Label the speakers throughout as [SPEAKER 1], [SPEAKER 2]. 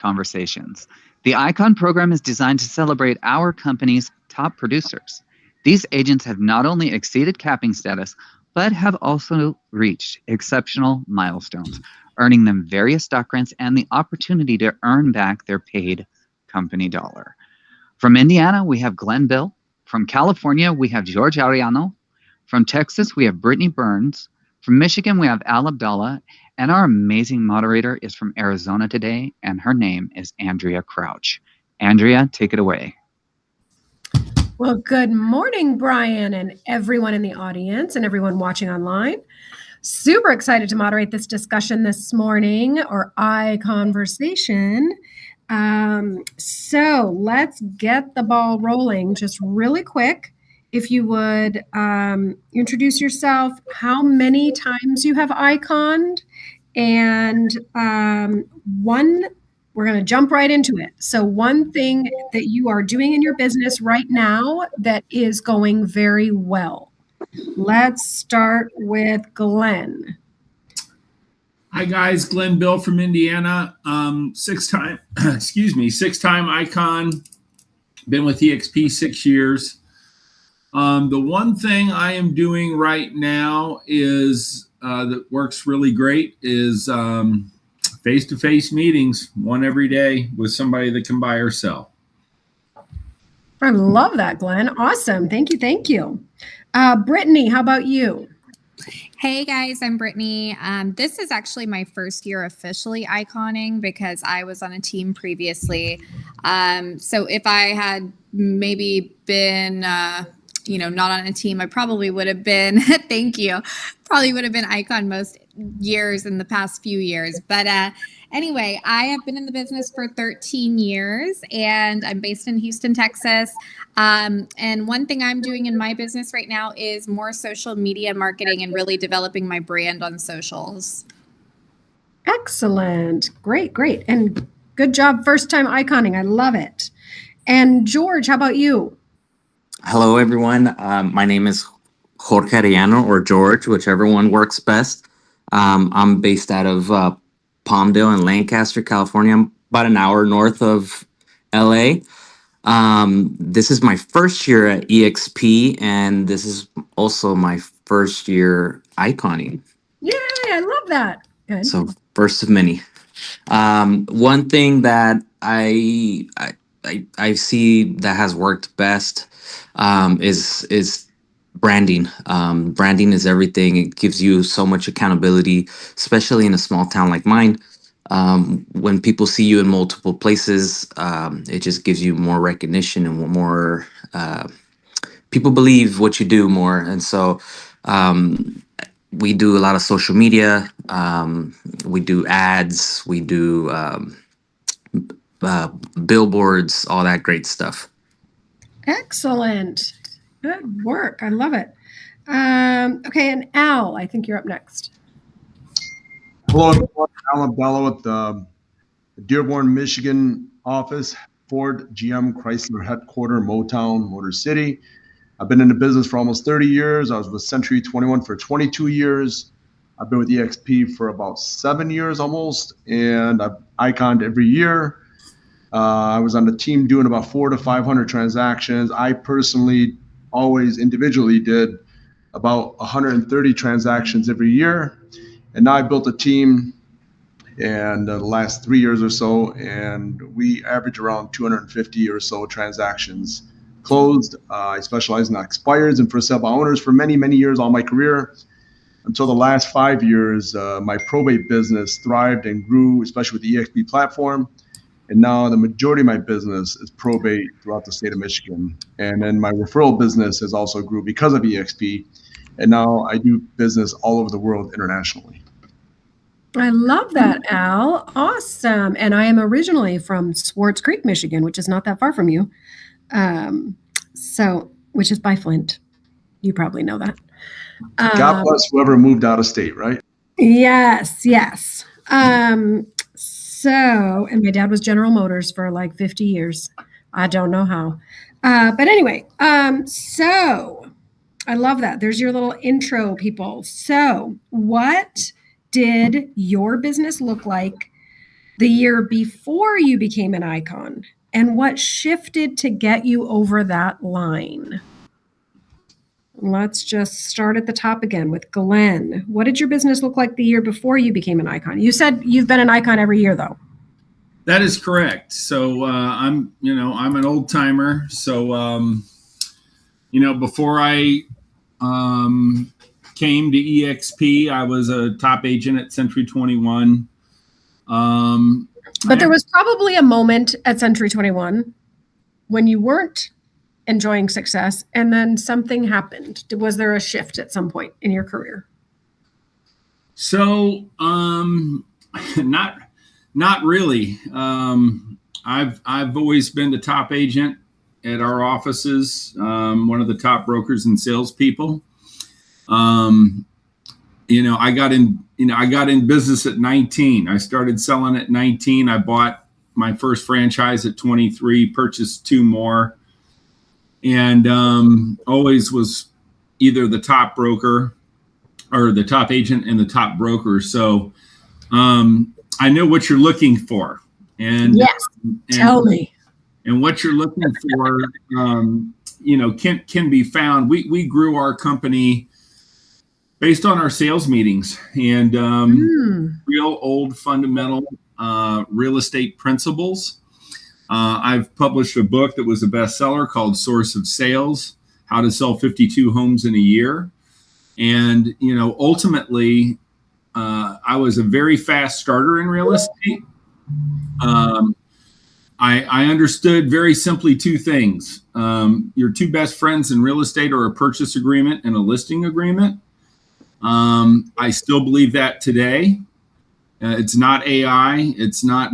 [SPEAKER 1] ICONversations. The ICON program is designed to celebrate our company's top producers. These agents have not only exceeded capping status, but have also reached exceptional milestones, earning them various stock grants and the opportunity to earn back their paid company dollar. From Indiana, we have Glenn Bill. From California, we have George Ariano. From Texas, we have Brittany Burns. From Michigan, we have Al Abdallah. And our amazing moderator is from Arizona today, and her name is Andrea Crouch. Andrea, take it away.
[SPEAKER 2] Well, good morning, Brian, and everyone in the audience and everyone watching online. Super excited to moderate this discussion this morning, or ICONversation. So let's get the ball rolling just really quick. If you would introduce yourself, how many times you have iconed, and we're going to jump right into it. So one thing that you are doing in your business right now that is going very well. Let's start with Glenn.
[SPEAKER 3] Hi guys, Glenn Bill from Indiana. Six-time icon. Been with EXP 6 years. The one thing I am doing right now is that works really great is face-to-face meetings, one every day with somebody that can buy or sell.
[SPEAKER 2] I love that, Glenn. Awesome. Thank you. Brittany, how about you?
[SPEAKER 4] Hey guys, I'm Brittany. This is actually my first year officially iconing because I was on a team previously. So if I had maybe been, not on a team, I probably would have been, probably would have been icon most years in the past few years. But anyway, I have been in the business for 13 years and I'm based in Houston, Texas. And one thing I'm doing in my business right now is more social media marketing and really developing my brand on socials.
[SPEAKER 2] Excellent. Great. And good job first time iconing. I love it. And George, how about you?
[SPEAKER 5] Hello, everyone. My name is Jorge Arellano, or George, whichever one works best. I'm based out of Palmdale and Lancaster, California. I'm about an hour north of LA. This is my first year at EXP, and this is also my first year iconing.
[SPEAKER 2] Yay, I love that. Good.
[SPEAKER 5] So first of many. One thing that I see that has worked best is branding. Branding is everything. It gives you so much accountability, especially in a small town like mine. When people see you in multiple places, it just gives you more recognition and more people believe what you do more. And so we do a lot of social media. We do ads. We do billboards, all that great stuff.
[SPEAKER 2] Excellent. Good work. I love it. Okay, and Al, I think you're up next.
[SPEAKER 6] Hello, everyone. Al Abdallah with the Dearborn, Michigan office, Ford GM Chrysler headquarters, Motown, Motor City. I've been in the business for almost 30 years. I was with Century 21 for 22 years. I've been with EXP for about 7 years almost, and I've iconed every year. I was on the team doing about 400 to 500 transactions. I personally always individually did about 130 transactions every year. And now I built a team and the last 3 years or so, and we average around 250 or so transactions closed. I specialize in expires and for sale by owners for many, many years, all my career. Until the last 5 years, my probate business thrived and grew, especially with the EXP platform. And now the majority of my business is probate throughout the state of Michigan. And then my referral business has also grew because of EXP. And now I do business all over the world internationally.
[SPEAKER 2] I love that, Al. Awesome. And I am originally from Swartz Creek, Michigan, which is not that far from you. Which is by Flint. You probably know that.
[SPEAKER 6] God bless whoever moved out of state, right?
[SPEAKER 2] Yes. And my dad was General Motors for like 50 years. I don't know how. But anyway, so I love that. There's your little intro, people. So what did your business look like the year before you became an icon, and what shifted to get you over that line? Let's just start at the top again with Glenn. What did your business look like the year before you became an icon? You said you've been an icon every year, though.
[SPEAKER 3] That is correct. So I'm an old timer. So before I came to EXP, I was a top agent at Century 21.
[SPEAKER 2] But there was probably a moment at Century 21 when you weren't enjoying success, and then something happened. Was there a shift at some point in your career?
[SPEAKER 3] So, not really. I've always been the top agent at our offices, one of the top brokers and salespeople. I got in business at 19. I started selling at 19. I bought my first franchise at 23, purchased 2 more, and always was either the top broker or the top agent and the top broker. So I know what you're looking for. And
[SPEAKER 2] yes, tell me.
[SPEAKER 3] And what you're looking for, can be found. We grew our company based on our sales meetings and real old fundamental real estate principles. I've published a book that was a bestseller called Source of Sales: How to Sell 52 Homes in a Year. And, ultimately, I was a very fast starter in real estate. I understood very simply 2 things. Your 2 best friends in real estate are a purchase agreement and a listing agreement. I still believe that today. It's not AI. It's not,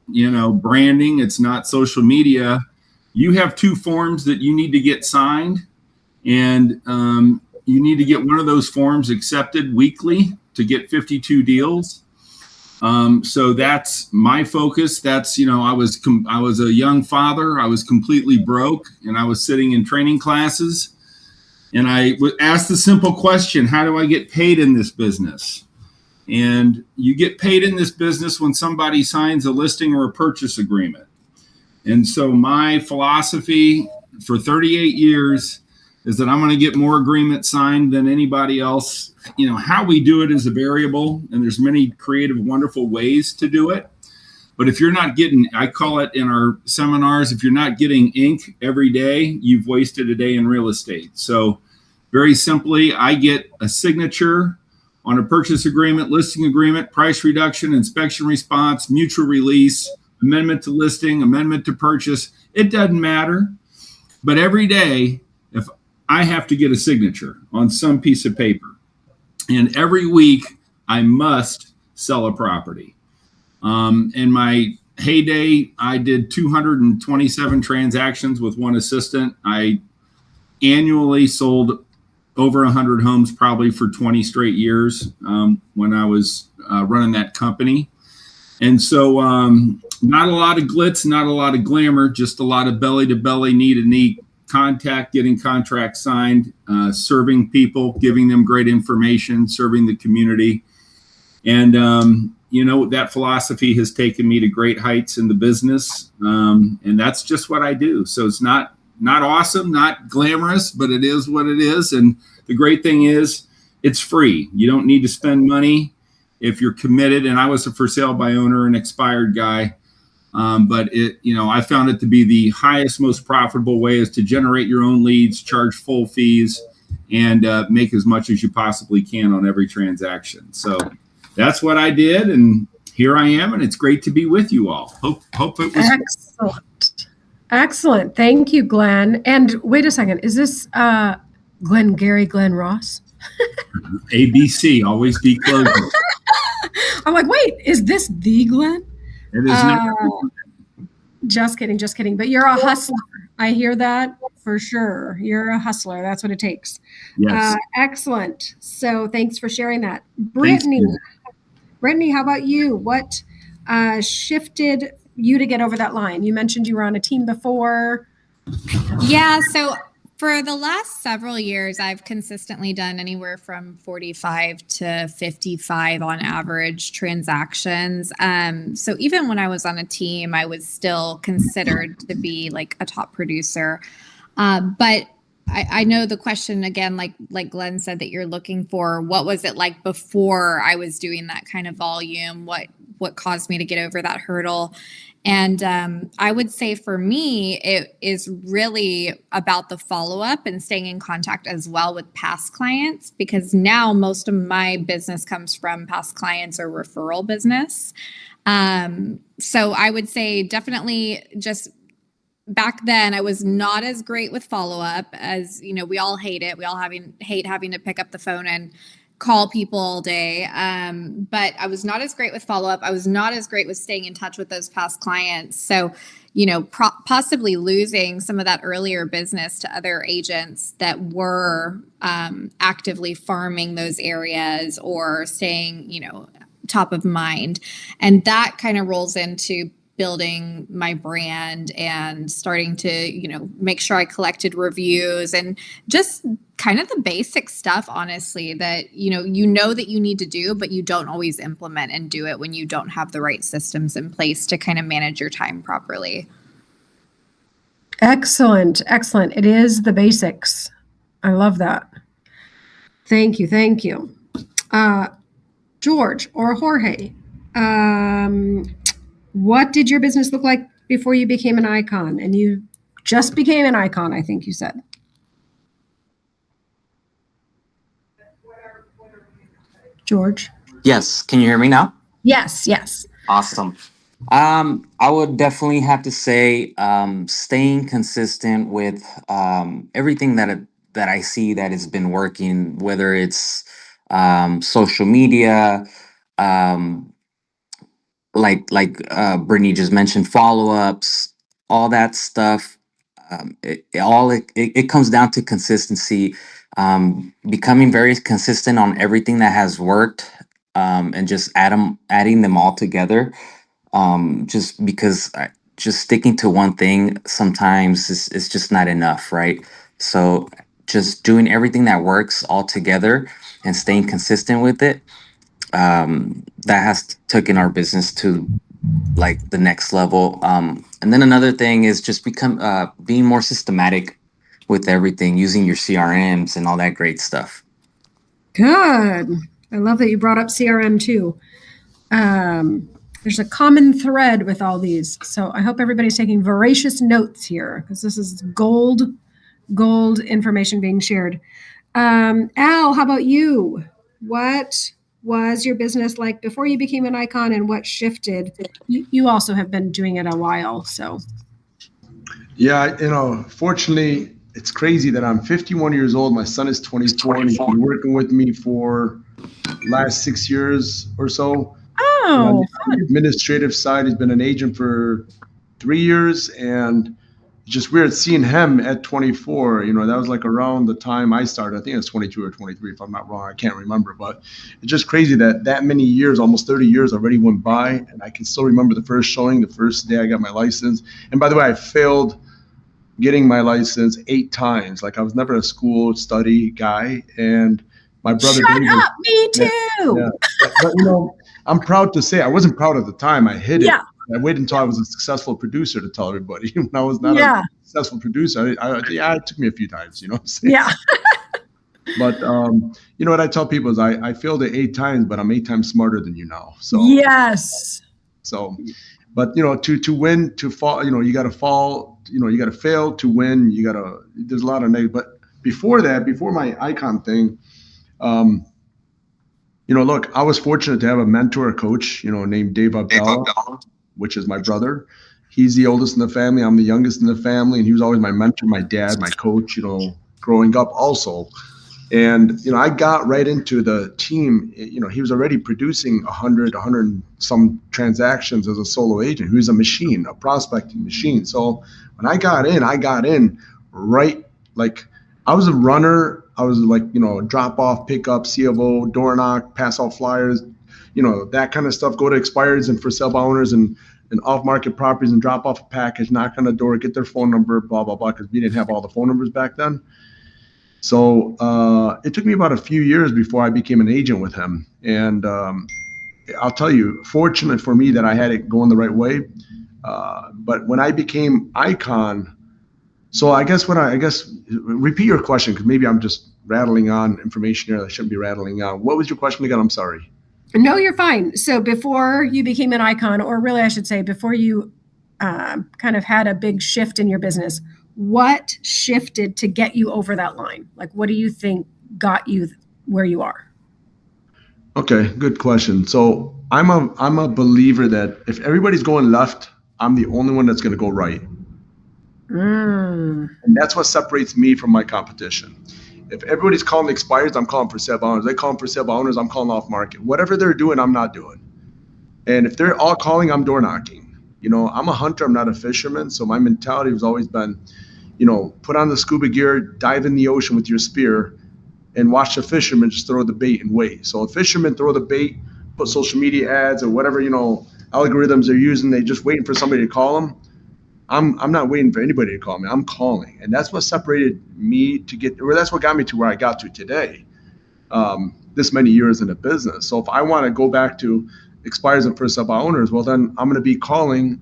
[SPEAKER 3] branding. It's not social media. You have 2 forms that you need to get signed, and you need to get one of those forms accepted weekly to get 52 deals. So that's my focus. That's, I was a young father. I was completely broke, and I was sitting in training classes, and I asked the simple question: how do I get paid in this business? And you get paid in this business when somebody signs a listing or a purchase agreement. And so my philosophy for 38 years is that I'm going to get more agreements signed than anybody else. How we do it is a variable, and there's many creative, wonderful ways to do it. But if you're not getting, I call it in our seminars, if you're not getting ink every day, you've wasted a day in real estate. So very simply, I get a signature on a purchase agreement, listing agreement, price reduction, inspection response, mutual release, amendment to listing, amendment to purchase. It doesn't matter. But every day, if I have to get a signature on some piece of paper, and every week I must sell a property. In my heyday, I did 227 transactions with one assistant. I annually sold over 100 homes, probably for 20 straight years when I was running that company. And so not a lot of glitz, not a lot of glamour, just a lot of belly to belly, knee to knee contact, getting contracts signed, serving people, giving them great information, serving the community. And, that philosophy has taken me to great heights in the business. And that's just what I do. So it's not awesome, not glamorous, but it is what it is. And the great thing is it's free. You don't need to spend money if you're committed. And I was a for sale by owner and expired guy. But I found it to be the highest, most profitable way is to generate your own leads, charge full fees, and make as much as you possibly can on every transaction. So that's what I did. And here I am. And it's great to be with you all. Hope it was
[SPEAKER 2] excellent. Excellent. Thank you, Glenn. And wait a second. Is this Glenn Ross?
[SPEAKER 3] ABC, always be closing.
[SPEAKER 2] I'm like, wait, is this the Glenn?
[SPEAKER 3] It is not.
[SPEAKER 2] Just kidding. But you're a hustler. I hear that for sure. You're a hustler. That's what it takes.
[SPEAKER 3] Yes.
[SPEAKER 2] Excellent. So thanks for sharing that. Brittany, how about you? What shifted you to get over that line? You mentioned you were on a team before.
[SPEAKER 4] Yeah. So For the last several years, I've consistently done anywhere from 45 to 55 on average transactions. So even when I was on a team, I was still considered to be like a top producer. But I know the question again, like Glenn said, that you're looking for, what was it like before I was doing that kind of volume? What caused me to get over that hurdle? And I would say for me, it is really about the follow-up and staying in contact as well with past clients, because now most of my business comes from past clients or referral business. So I would say definitely just back then I was not as great with follow-up as, we all hate it. We all hate having to pick up the phone and call people all day. But I was not as great with follow-up. I was not as great with staying in touch with those past clients. So, possibly losing some of that earlier business to other agents that were actively farming those areas or staying, top of mind. And that kind of rolls into building my brand and starting to, make sure I collected reviews and just kind of the basic stuff, honestly, that, that you need to do, but you don't always implement and do it when you don't have the right systems in place to kind of manage your time properly.
[SPEAKER 2] Excellent. Excellent. It is the basics. I love that. Thank you. Thank you. George or Jorge, what did your business look like before you became an icon? And you just became an icon, I think you said. George?
[SPEAKER 5] Yes. Can you hear me now?
[SPEAKER 2] Yes, yes.
[SPEAKER 5] Awesome. I would definitely have to say staying consistent with everything that I see that has been working, whether it's social media, like Brittany just mentioned, follow-ups, all that stuff. It comes down to consistency, becoming very consistent on everything that has worked, and just adding them all together. Just because just sticking to one thing sometimes is just not enough, right? So just doing everything that works all together and staying consistent with it, that has taken our business to like the next level. And then another thing is just being more systematic with everything, using your CRMs and all that great stuff.
[SPEAKER 2] Good. I love that you brought up CRM too. There's a common thread with all these. So I hope everybody's taking voracious notes here, because this is gold information being shared. Al, how about you? What was your business like before you became an icon, and what shifted? You also have been doing it a while, so.
[SPEAKER 6] Yeah, fortunately, it's crazy that I'm 51 years old. My son is 24, and he's been working with me for last 6 years or so.
[SPEAKER 2] Oh,
[SPEAKER 6] on the administrative side, he's been an agent for 3 years, and it's just weird seeing him at 24. That was like around the time I started. I think it was 22 or 23, if I'm not wrong. I can't remember, but it's just crazy that many years, almost 30 years already went by, and I can still remember the first showing, the first day I got my license. And by the way, I failed getting my license 8 times. Like, I was never a school study guy, and my brother.
[SPEAKER 2] Shut up! Me too.
[SPEAKER 6] Yeah. But I'm proud to say I wasn't proud at the time. I hid it. I waited until I was a successful producer to tell everybody. When I was not a successful producer, it took me a few times. You know what I'm saying?
[SPEAKER 2] Yeah.
[SPEAKER 6] But what I tell people is I failed it 8 times, but I'm 8 times smarter than you now. So
[SPEAKER 2] yes.
[SPEAKER 6] So, but to win, to fall, you got to fall. You got to fail to win. There's a lot of negative. But before that, before my icon thing, look, I was fortunate to have a mentor, a coach, named Dave Abdallah, which is my brother. He's the oldest in the family. I'm the youngest in the family. And he was always my mentor, my dad, my coach, growing up also. And, I got right into the team. He was already producing 100 and some transactions as a solo agent. He was a machine, a prospecting machine. So when I got in right, like I was a runner. I was like, drop off, pick up, CFO, door knock, pass off flyers, that kind of stuff, go to expireds and for sale by owners and in off-market properties and drop off a package, knock on the door, get their phone number, blah, blah, blah, because we didn't have all the phone numbers back then. So it took me about a few years before I became an agent with him. And I'll tell you, fortunate for me that I had it going the right way. But when I became Icon, so I guess repeat your question, because maybe I'm just rattling on information here that I shouldn't be rattling on. What was your question again? I'm sorry.
[SPEAKER 2] No, you're fine. So before you became an Icon, or really I should say before you kind of had a big shift in your business, what shifted to get you over that line? Like, what do you think got you where you are?
[SPEAKER 6] Okay, good question. So I'm a believer that if everybody's going left, I'm the only one that's going to go right. And that's what separates me from my competition. If everybody's calling expires, I'm calling for sale by owners. They call them for sale by owners, I'm calling off market. Whatever they're doing, I'm not doing. And if they're all calling, I'm door knocking. You know, I'm a hunter, I'm not a fisherman. So my mentality has always been, you know, put on the scuba gear, dive in the ocean with your spear, and watch the fishermen just throw the bait and wait. So if fishermen throw the bait, put social media ads or whatever, you know, algorithms they're using, they just waiting for somebody to call them. I'm not waiting for anybody to call me. I'm calling. And that's what separated me to get, or that's what got me to where I got to today, this many years in the business. So if I want to go back to expires and first sale by owners, well, then I'm going to be calling,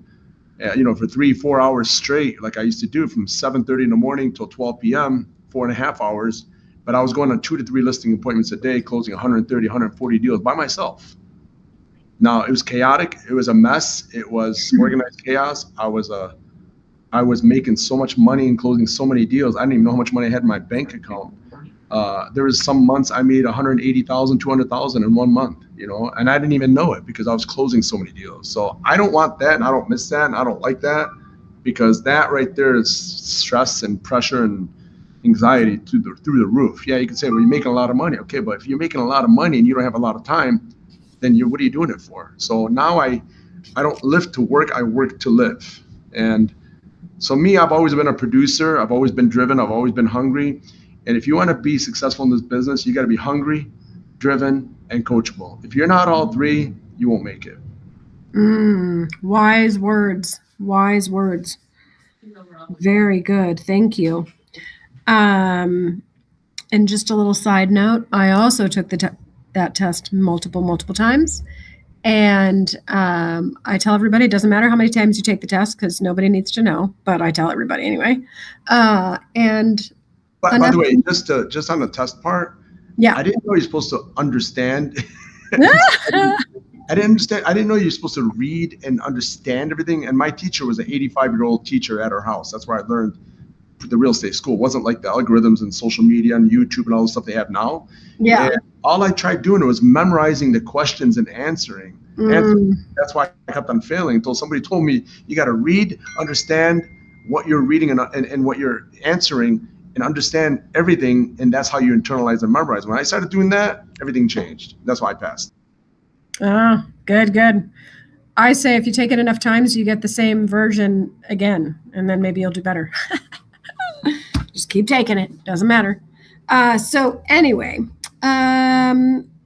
[SPEAKER 6] you know, for 3-4 hours straight, like I used to do from 7:30 in the morning till 12 p.m., 4.5 hours. But I was going on 2 to 3 listing appointments a day, closing 130, 140 deals by myself. Now, it was chaotic. It was a mess. It was organized chaos. I was making so much money and closing so many deals. I didn't even know how much money I had in my bank account. There was some months I made 180,000, 200,000 in 1 month, you know, and I didn't even know it because I was closing so many deals. So I don't want that, and I don't miss that, and I don't like that, because that right there is stress and pressure and anxiety through the roof. Yeah, you can say, well, you're making a lot of money. Okay, but if you're making a lot of money and you don't have a lot of time, then what are you doing it for? So now I don't live to work, I work to live. And so me, I've always been a producer. I've always been driven. I've always been hungry. And if you want to be successful in this business, you got to be hungry, driven, and coachable. If you're not all three, you won't make it.
[SPEAKER 2] Wise words. Wise words. Very good. Thank you. And just a little side note, I also took that test multiple times. And I tell everybody, it doesn't matter how many times you take the test because nobody needs to know, but I tell everybody anyway. By the way,
[SPEAKER 6] just on the test part,
[SPEAKER 2] yeah,
[SPEAKER 6] I didn't know you're supposed to understand. I didn't know you're supposed to read and understand everything. And my teacher was an 85-year-old teacher at our house. That's where I learned the real estate school. It wasn't like the algorithms and social media and YouTube and all the stuff they have now.
[SPEAKER 2] Yeah.
[SPEAKER 6] And all I tried doing was memorizing the questions and answering. That's why I kept on failing until somebody told me you got to read, understand what you're reading and what you're answering, and understand everything. And that's how you internalize and memorize. When I started doing that, everything changed. That's why I passed.
[SPEAKER 2] Oh, good. I say if you take it enough times, you get the same version again, and then maybe you'll do better. Just keep taking it. Doesn't matter. So anyway,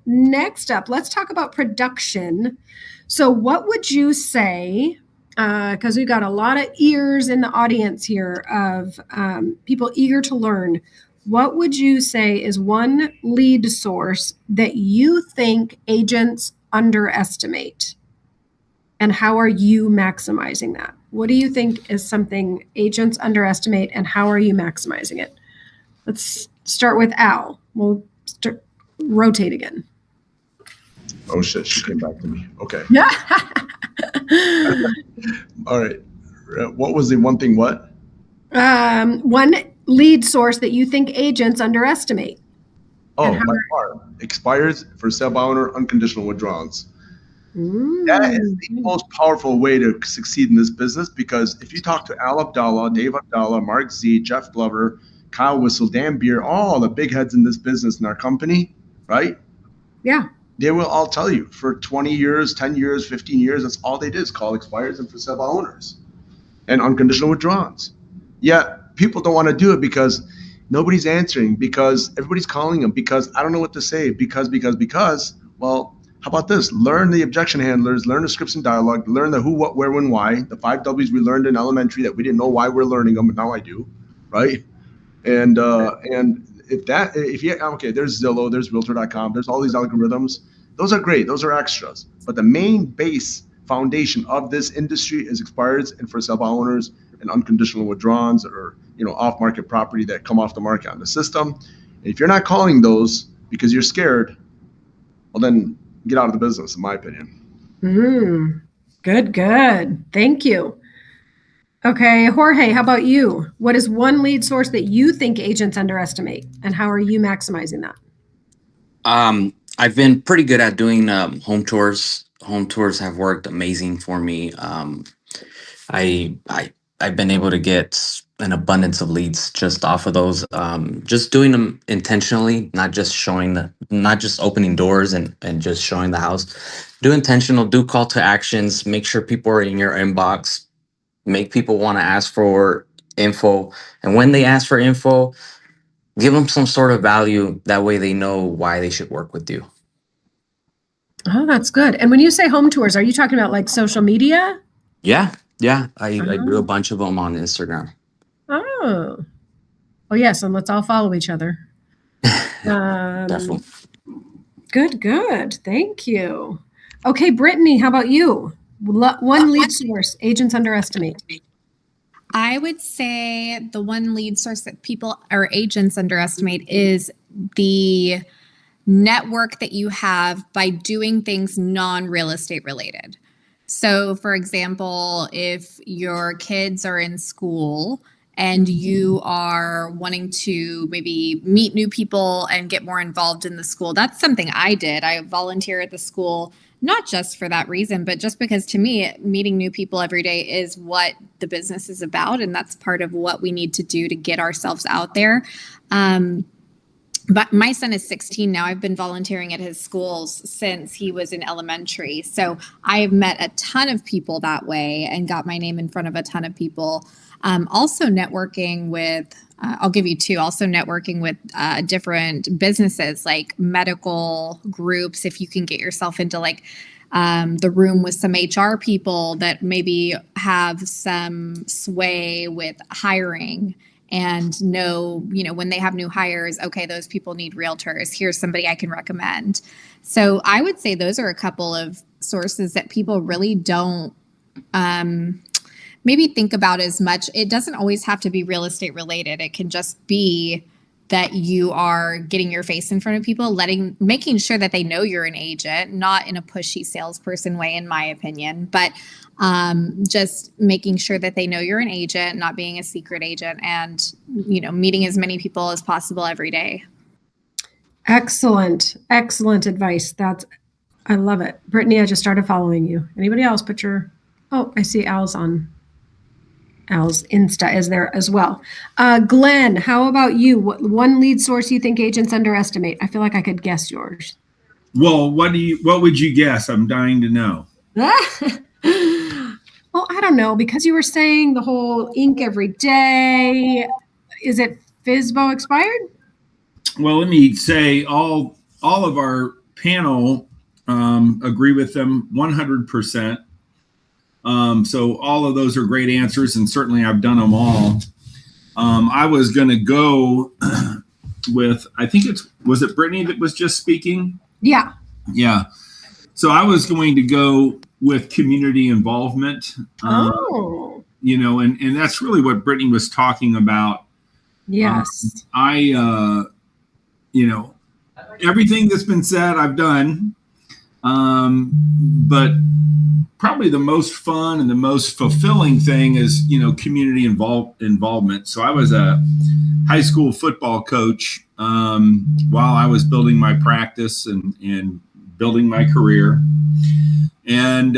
[SPEAKER 2] next up, let's talk about production. So what would you say, because we've got a lot of ears in the audience here of people eager to learn, what would you say is one lead source that you think agents underestimate? And how are you maximizing that? What do you think is something agents underestimate, and how are you maximizing it? Let's start with Al. We'll rotate again.
[SPEAKER 6] Oh, shit. She came back to me. Okay. All right. What was the one thing what?
[SPEAKER 2] One lead source that you think agents underestimate.
[SPEAKER 6] Oh, by far. Expires, for sale by owner, unconditional withdrawals. That is the most powerful way to succeed in this business, because if you talk to Al Abdallah, Dave Abdallah, Mark Z, Jeff Glover, Kyle Whistle, Dan Beer, all the big heads in this business in our company, right?
[SPEAKER 2] Yeah.
[SPEAKER 6] They will all tell you for 20 years, 10 years, 15 years, that's all they did is call expires and for sale by owners and unconditional withdrawals. Yet people don't want to do it because nobody's answering, because everybody's calling them, because I don't know what to say, because, well, How about this? Learn the objection handlers, learn the scripts and dialogue, learn the who, what, where, when, why. The 5 W's we learned in elementary that we didn't know why we're learning them, but now I do, right? And there's Zillow, there's Realtor.com, there's all these algorithms. Those are great. Those are extras. But the main base foundation of this industry is expireds and for sale by owners and unconditional withdrawals or off-market property that come off the market on the system. And if you're not calling those because you're scared, well then get out of the business, in my opinion.
[SPEAKER 2] Good. Thank you. Okay, Jorge, how about you? What is one lead source that you think agents underestimate, and how are you maximizing that?
[SPEAKER 5] I've been pretty good at doing home tours. Home tours have worked amazing for me. I've been able to get an abundance of leads just off of those. Just doing them intentionally, not just opening doors and just showing the house. Do intentional, do call to actions, make sure people are in your inbox, make people want to ask for info. And when they ask for info, give them some sort of value. That way they know why they should work with you.
[SPEAKER 2] Oh, that's good. And when you say home tours, are you talking about like social media?
[SPEAKER 5] Yeah. I do a bunch of them on Instagram.
[SPEAKER 2] Oh, well, yes. And let's all follow each other.
[SPEAKER 5] Definitely.
[SPEAKER 2] Good. Thank you. Okay, Brittany, how about you? One lead source agents underestimate.
[SPEAKER 4] I would say the one lead source that people or agents underestimate is the network that you have by doing things non-real estate related. So, for example, if your kids are in school and you are wanting to maybe meet new people and get more involved in the school, that's something I did. I volunteer at the school, not just for that reason, but just because to me, meeting new people every day is what the business is about. And that's part of what we need to do to get ourselves out there. But my son is 16 now. I've been volunteering at his schools since he was in elementary. So I have met a ton of people that way and got my name in front of a ton of people. Also networking with, I'll give you two, also networking with different businesses like medical groups. If you can get yourself into like the room with some HR people that maybe have some sway with hiring and know, when they have new hires, okay, those people need realtors. Here's somebody I can recommend. So I would say those are a couple of sources that people really don't maybe think about as much. It doesn't always have to be real estate related. It can just be that you are getting your face in front of people, making sure that they know you're an agent, not in a pushy salesperson way, in my opinion, but just making sure that they know you're an agent, not being a secret agent, and meeting as many people as possible every day.
[SPEAKER 2] Excellent advice. I love it. Brittany, I just started following you. Anybody else? I see Al's Insta is there as well. Glenn, how about you? What one lead source you think agents underestimate? I feel like I could guess yours.
[SPEAKER 3] Well, what would you guess? I'm dying to know.
[SPEAKER 2] Well, I don't know, because you were saying the whole ink every day. Is it FSBO expired?
[SPEAKER 3] Well, let me say all of our panel agree with them 100%. So all of those are great answers, and certainly I've done them all. I was going to go with, was it Brittany that was just speaking?
[SPEAKER 2] Yeah.
[SPEAKER 3] So I was going to go with community involvement. And that's really what Brittany was talking about.
[SPEAKER 2] Yes.
[SPEAKER 3] Everything that's been said, I've done. But probably the most fun and the most fulfilling thing is, community involvement. So I was a high school football coach while I was building my practice and building my career. And,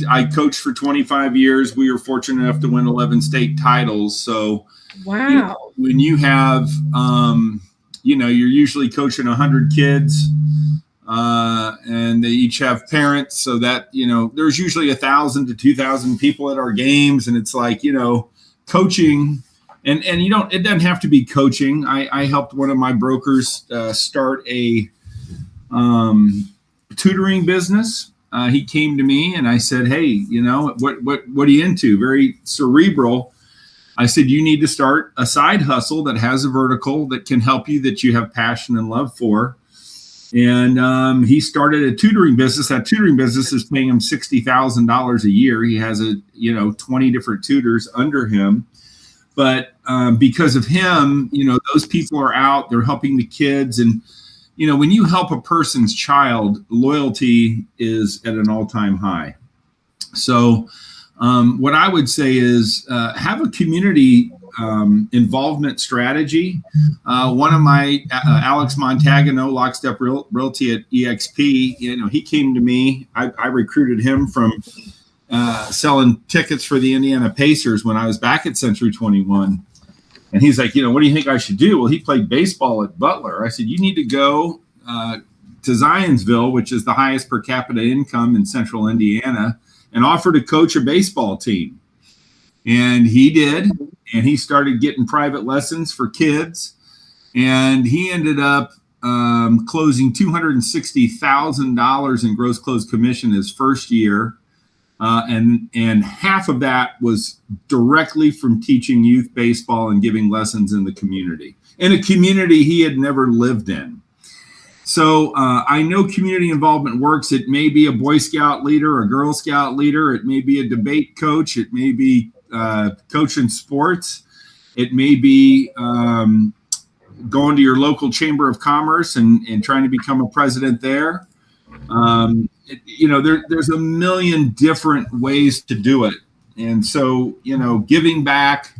[SPEAKER 3] I coached for 25 years. We were fortunate enough to win 11 state titles. So
[SPEAKER 2] wow.
[SPEAKER 3] When you have, you're usually coaching 100 kids. And they each have parents, so that there's usually 1,000 to 2,000 people at our games, and it's like coaching, and it doesn't have to be coaching. I helped one of my brokers start a tutoring business. He came to me and I said, "Hey, what are you into?" Very cerebral. I said, "You need to start a side hustle that has a vertical that can help you, that you have passion and love for." And he started a tutoring business. That tutoring business is paying him $60,000 a year. He has 20 different tutors under him. But because of him, those people are out, they're helping the kids. And, when you help a person's child, loyalty is at an all-time high. So what I would say is have a community involvement strategy. One of my, Alex Montagano, Lockstep Realty at EXP, he came to me. I recruited him from selling tickets for the Indiana Pacers when I was back at Century 21. And he's like, what do you think I should do? Well, he played baseball at Butler. I said, you need to go to Zionsville, which is the highest per capita income in central Indiana, and offer to coach a baseball team. And he did. And he started getting private lessons for kids. And he ended up closing $260,000 in gross closed commission his first year. And half of that was directly from teaching youth baseball and giving lessons in the community, in a community he had never lived in. So I know community involvement works. It may be a Boy Scout leader, a Girl Scout leader. It may be a debate coach. It may be coaching sports. It may be going to your local chamber of commerce and trying to become a president there. There's a million different ways to do it. And so, giving back,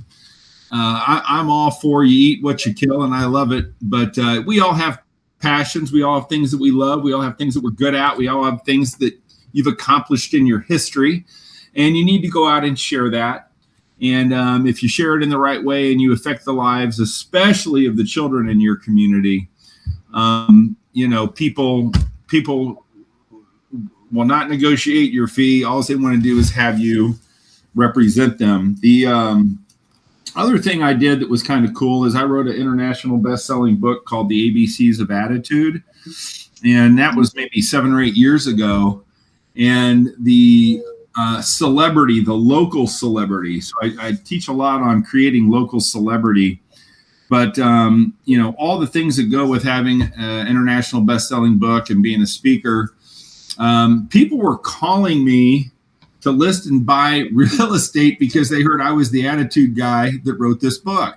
[SPEAKER 3] I'm all for you eat what you kill, and I love it. But we all have passions. We all have things that we love. We all have things that we're good at. We all have things that you've accomplished in your history, and you need to go out and share that. And if you share it in the right way and you affect the lives, especially of the children in your community, people will not negotiate your fee. All they want to do is have you represent them. The other thing I did that was kind of cool is I wrote an international best-selling book called The ABCs of Attitude. And that was maybe 7 or 8 years ago. And the celebrity, the local celebrity. So I teach a lot on creating local celebrity. But, all the things that go with having an international best-selling book and being a speaker, people were calling me to list and buy real estate because they heard I was the attitude guy that wrote this book.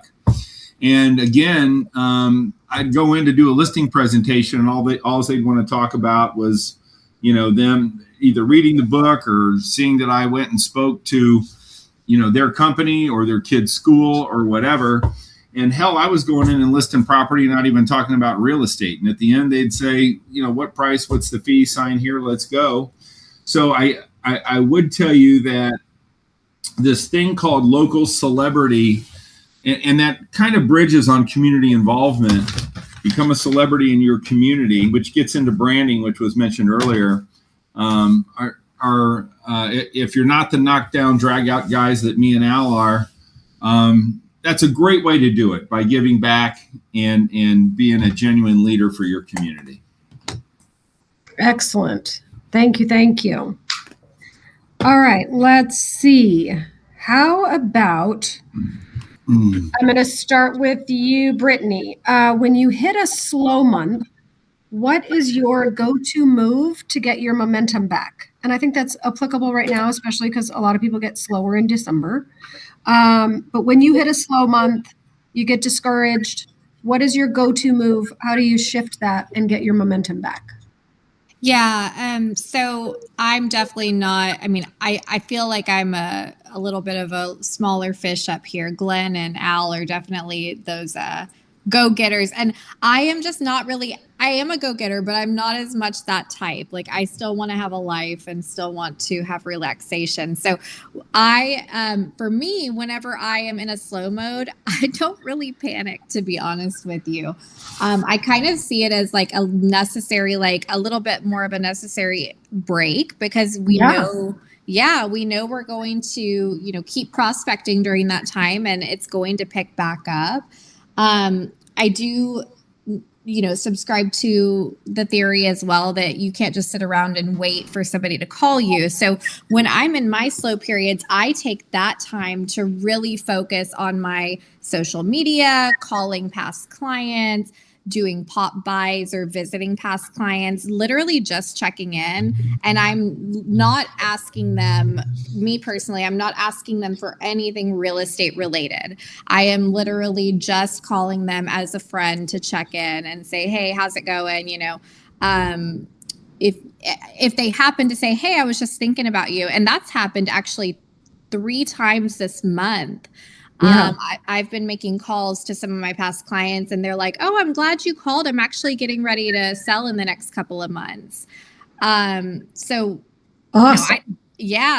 [SPEAKER 3] And again, I'd go in to do a listing presentation, and all they'd want to talk about was, them either reading the book or seeing that I went and spoke to, their company or their kid's school or whatever. And hell, I was going in and listing property, not even talking about real estate. And at the end, they'd say, what price, what's the fee, sign here, let's go. So I would tell you that this thing called local celebrity, and that kind of bridges on community involvement, become a celebrity in your community, which gets into branding, which was mentioned earlier. If you're not the knockdown, drag out guys that me and Al are, that's a great way to do it, by giving back and being a genuine leader for your community.
[SPEAKER 2] Excellent. Thank you. All right, let's see. How about, I'm going to start with you, Brittany. When you hit a slow month, what is your go-to move to get your momentum back? And I think that's applicable right now, especially because a lot of people get slower in December. But when you hit a slow month, you get discouraged. What is your go-to move? How do you shift that and get your momentum back?
[SPEAKER 4] Yeah. So I'm definitely not, I feel like I'm a little bit of a smaller fish up here. Glenn and Al are definitely those go-getters. And I am just not really, I am a go-getter, but I'm not as much that type. Like, I still want to have a life and still want to have relaxation. So for me, whenever I am in a slow mode, I don't really panic, to be honest with you. I kind of see it as like a necessary, like a little bit more of a necessary break, because we know we're going to, keep prospecting during that time, and it's going to pick back up. I do, subscribe to the theory as well that you can't just sit around and wait for somebody to call you. So when I'm in my slow periods, I take that time to really focus on my social media, calling past clients, doing pop buys or visiting past clients, literally just checking in. And I'm not asking them, me personally, I'm not asking them for anything real estate related. I am literally just calling them as a friend to check in and say, hey, how's it going? If they happen to say, hey, I was just thinking about you. And that's happened actually 3 times this month.
[SPEAKER 2] Yeah.
[SPEAKER 4] I've been making calls to some of my past clients and they're like, oh, I'm glad you called. I'm actually getting ready to sell in the next couple of months. So
[SPEAKER 2] Awesome.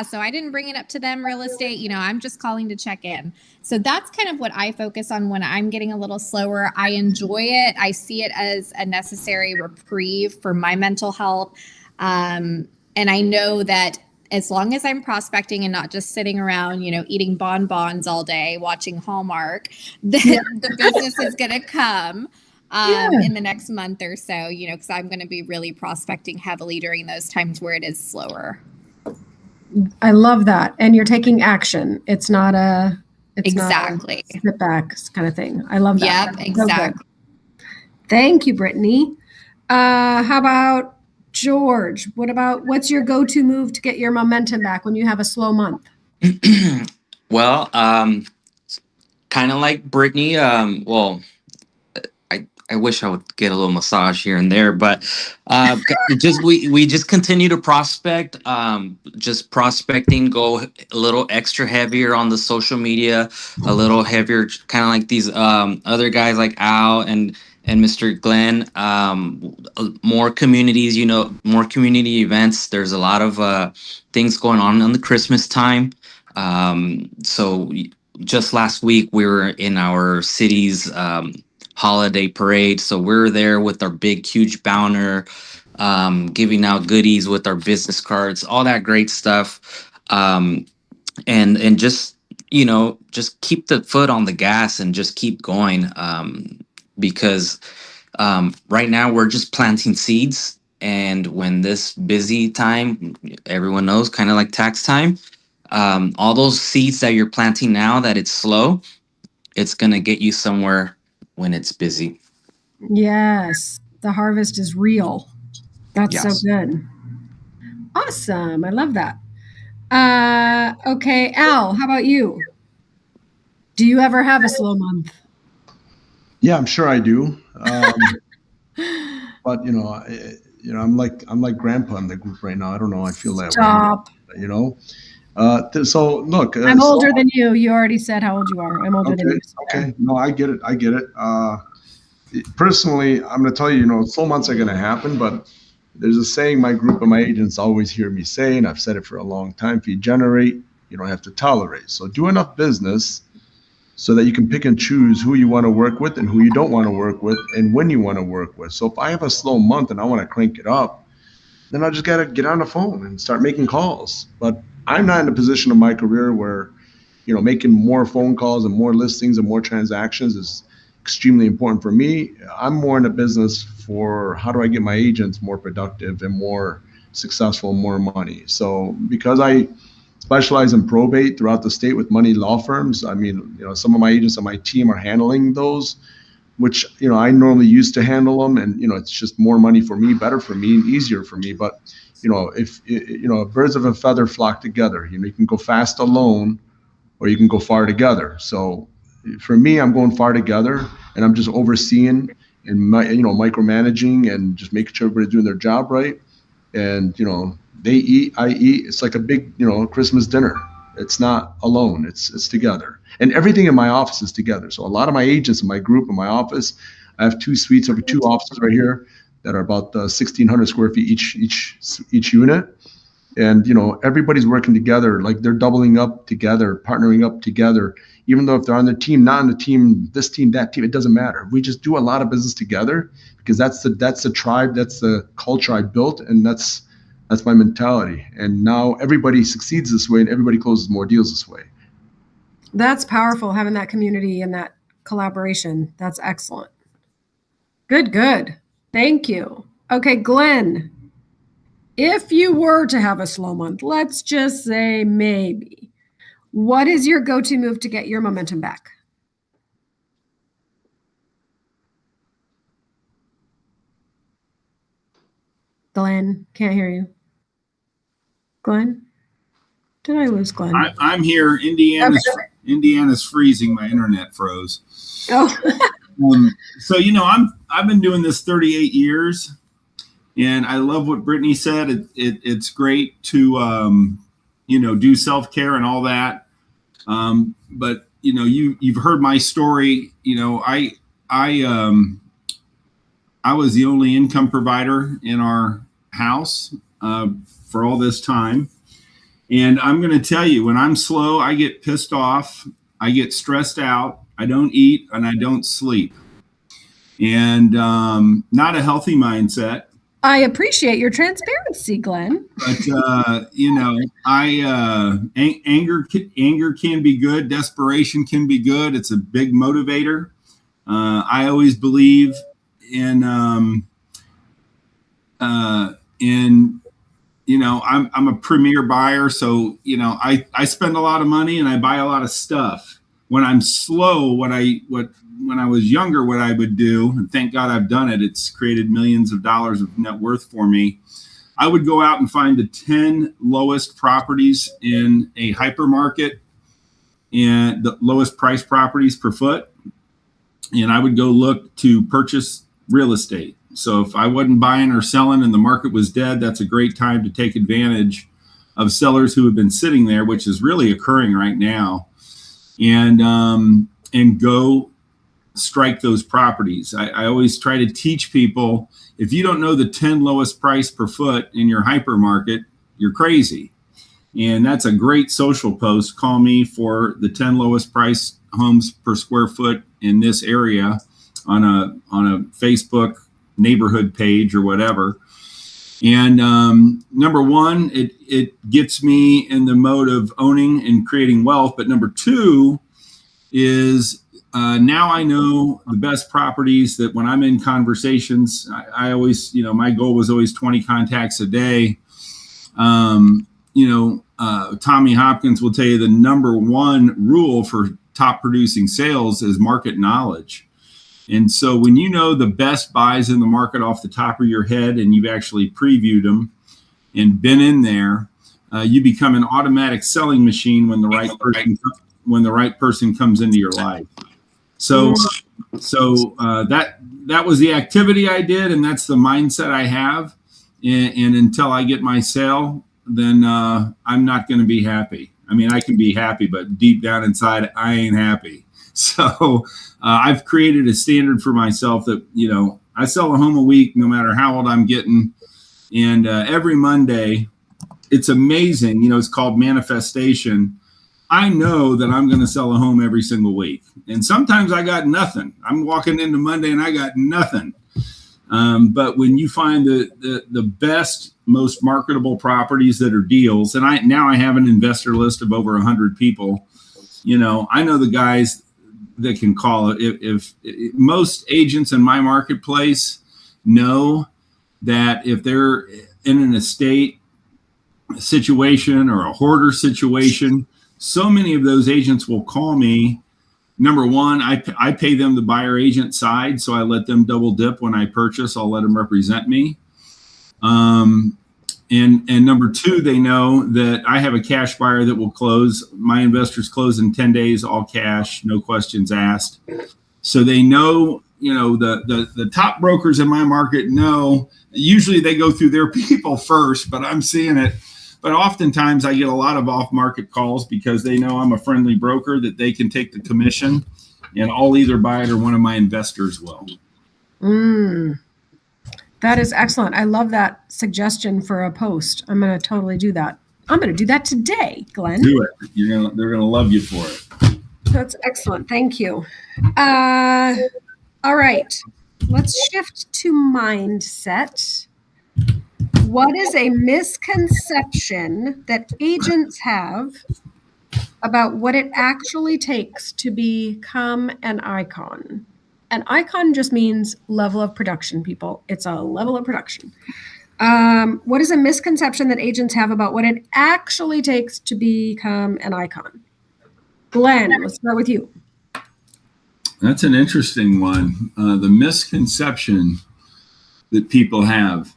[SPEAKER 4] so I didn't bring it up to them real estate. I'm just calling to check in. So that's kind of what I focus on when I'm getting a little slower. I enjoy it. I see it as a necessary reprieve for my mental health. And I know that as long as I'm prospecting and not just sitting around, eating bonbons all day, watching Hallmark, then the business is going to come in the next month or so, because I'm going to be really prospecting heavily during those times where it is slower.
[SPEAKER 2] I love that. And you're taking action. It's not
[SPEAKER 4] exactly
[SPEAKER 2] not a sit back kind of thing. I love that.
[SPEAKER 4] Yep, exactly.
[SPEAKER 2] So thank you, Brittany. How about George? What's your go-to move to get your momentum back when you have a slow month?
[SPEAKER 5] Well, kind of like Brittany. I wish I would get a little massage here and there, but we just continue to prospect. Just prospecting, go a little extra heavier on the social media, a little heavier, kind of like these other guys like Al and Mr. Glenn. More communities, more community events. There's a lot of things going on the Christmas time. So just last week we were in our city's holiday parade, so we're there with our big huge banner, giving out goodies with our business cards, all that great stuff, and just just keep the foot on the gas and just keep going, because right now we're just planting seeds, and when this busy time, everyone knows, kind of like tax time, all those seeds that you're planting now that it's slow, it's gonna get you somewhere when it's busy.
[SPEAKER 2] Yes, the harvest is real. That's
[SPEAKER 5] Yes.
[SPEAKER 2] so good. Awesome. I love that. Okay, Al, how about you? Do you ever have a slow month?
[SPEAKER 6] Yeah, I'm sure I do. But I'm like grandpa in the group right now. I don't know. I feel that
[SPEAKER 2] Stop.
[SPEAKER 6] way. So look,
[SPEAKER 2] I'm older than you. You already said how old you are. I'm older than you. So
[SPEAKER 6] okay. No, I get it. Personally, I'm going to tell you, slow months are going to happen, but there's a saying my group of my agents always hear me say, and I've said it for a long time: if you generate, you don't have to tolerate. So do enough business so that you can pick and choose who you want to work with and who you don't want to work with and when you want to work with. So if I have a slow month and I want to crank it up, then I just got to get on the phone and start making calls. But I'm not in a position of my career where, making more phone calls and more listings and more transactions is extremely important for me. I'm more in a business for how do I get my agents more productive and more successful, more money. So because I specialize in probate throughout the state with money law firms, I mean, some of my agents on my team are handling those, which, I normally used to handle them, and, it's just more money for me, better for me, and easier for me. But, if, birds of a feather flock together, you can go fast alone or you can go far together. So for me, I'm going far together, and I'm just overseeing and micromanaging and just making sure everybody's doing their job right. And they eat, I eat. It's like a big Christmas dinner. It's not alone. It's together, and everything in my office is together. So a lot of my agents in my group in my office, I have 2 suites over 2 offices right here that are about 1,600 square feet each unit. And everybody's working together, like they're doubling up together, partnering up together. Even though if they're on the team, not on the team, this team, that team, it doesn't matter. We just do a lot of business together because that's the tribe, that's the culture I built, and that's my mentality. And now everybody succeeds this way, and everybody closes more deals this way.
[SPEAKER 2] That's powerful, having that community and that collaboration. That's excellent. Good. Thank you. Okay, Glenn, if you were to have a slow month, let's just say maybe, what is your go-to move to get your momentum back? Glenn, can't hear you. Glenn? Did I lose Glenn?
[SPEAKER 3] I'm here. Indiana's freezing. My internet froze.
[SPEAKER 2] Oh.
[SPEAKER 3] So I've been doing this 38 years, and I love what Brittany said. It's great to do self-care and all that. But you've heard my story. I was the only income provider in our house for all this time. And I'm going to tell you, when I'm slow, I get pissed off, I get stressed out, I don't eat, and I don't sleep. And not a healthy mindset.
[SPEAKER 2] I appreciate your transparency, Glenn.
[SPEAKER 3] But anger can be good. Desperation can be good. It's a big motivator. I always believe in I'm a premier buyer, so I spend a lot of money and I buy a lot of stuff. When I'm slow, when I was younger, what I would do, and thank God I've done it, it's created millions of dollars of net worth for me. I would go out and find the 10 lowest properties in a hypermarket and the lowest price properties per foot. And I would go look to purchase real estate. So if I wasn't buying or selling and the market was dead, that's a great time to take advantage of sellers who have been sitting there, which is really occurring right now, and go strike those properties. I always try to teach people, if you don't know the 10 lowest price per foot in your hypermarket, you're crazy. And that's a great social post. Call me for the 10 lowest price homes per square foot in this area on a Facebook neighborhood page or whatever. And number one, it gets me in the mode of owning and creating wealth. But number two is now I know the best properties that when I'm in conversations, I always, my goal was always 20 contacts a day. Tommy Hopkins will tell you the number one rule for top producing sales is market knowledge. And so when you know the best buys in the market off the top of your head and you've actually previewed them and been in there, you become an automatic selling machine when the right person comes into your life. So that was the activity I did, and that's the mindset I have. And until I get my sale, then I'm not going to be happy. I mean, I can be happy, but deep down inside, I ain't happy. So I've created a standard for myself that, I sell a home a week, no matter how old I'm getting. And every Monday, it's amazing. It's called manifestation. I know that I'm going to sell a home every single week. And sometimes I got nothing. I'm walking into Monday and I got nothing. But when you find the best, most marketable properties that are deals, and I have an investor list of over 100 people, I know the guys that can call it. If most agents in my marketplace know that if they're in an estate situation or a hoarder situation, so many of those agents will call me. Number one, I pay them the buyer agent side, so I let them double dip when I purchase. I'll let them represent me. And number two, they know that I have a cash buyer that will close. My investors close in 10 days, all cash, no questions asked. So they know, the top brokers in my market know. Usually they go through their people first, but I'm seeing it. But oftentimes I get a lot of off-market calls because they know I'm a friendly broker that they can take the commission, and I'll either buy it or one of my investors will.
[SPEAKER 2] That is excellent. I love that suggestion for a post. I'm going to totally do that. I'm going to do that today, Glenn.
[SPEAKER 3] Do it. They're going to love you for it.
[SPEAKER 2] That's excellent. Thank you. All right. Let's shift to mindset. What is a misconception that agents have about what it actually takes to become an icon? an icon just means level of production, people. It's a level of production. What is a misconception that agents have about what it actually takes to become an icon? Glenn, let's start with you.
[SPEAKER 3] That's an interesting one. The misconception that people have.